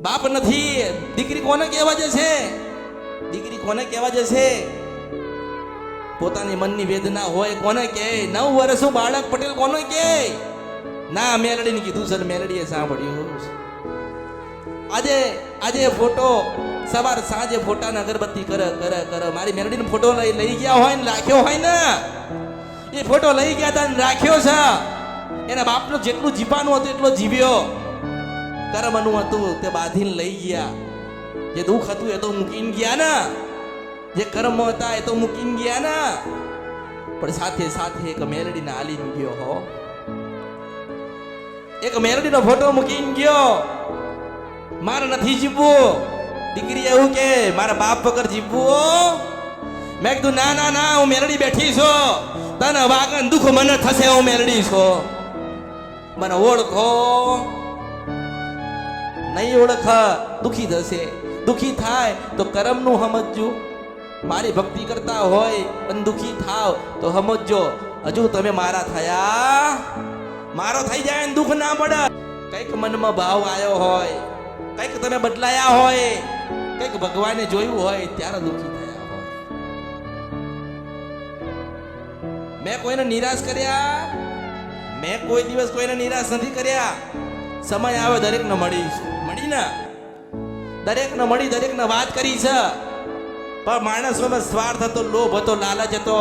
બાપ નથી. દીકરી કોને કહેવા જશે? દીકરી કોને કહેવા જશે? પોતાની મનની વેદના હોય કોને કહે? 9 વર્ષનું બાળક પટેલ કોને કહે? ના, મેલડીને કીધું સર, મેલડીએ સાંભળ્યું. આજે ફોટો સવાર સાંજે ફોટાને અગરબત્તી કરે મારી મેલડીનો ફોટો લઈ ગયા હોય ને રાખ્યો હોય ને, એ ફોટો લઈ ગયા હતા ને રાખ્યો છે. એના બાપનું જેટલું જીવવાનું હતું એટલો જીવ્યો. કર્મનું હતું તે બાંધીને લઈ ગયા. જે દુઃખ હતું એ તો મૂકીને ગયા ને, જે કર્મ હતા એ તો મૂકીને ગયા ને, પણ સાથે સાથે એક મેલડીને આલીને ગયો હો. એક મેલડીનો ફોટો મૂકીને ગયો. મારે નથી જીવવું. દીકરી એવું કે મારા બાપ વગર જીવવું. મેં કીધું ના ના ના, હું મેલડી બેઠી છો. તને વાગન દુઃખ મને થશે, હું મેલડી છો. મને ઓળખો. નહીં ઓળખ, દુખી થશે. દુખી થાય તો કર્મનું સમજજો. મારી ભક્તિ કરતા હોય અને દુખી થાવ તો સમજજો, હજુ તમે મારા થયા. મારો થઈ જાય ને દુઃખ ના પડે. કઈક મનમાં ભાવ આવ્યો હોય, કઈક તમે બદલાયા હોય, કઈક ભગવાને જોયું હોય ત્યારે દુઃખી થયા હોય. મેં કોઈને નિરાશ કર્યા? મેં કોઈ દિવસ કોઈને નિરાશ નથી કર્યા. સમય આવે દરેકને મળી ને, દરેકને મળી, દરેકને વાત કરી છે. પણ માણસોમાં સ્વાર્થ હતો, લોભ હતો, લાલચ હતો.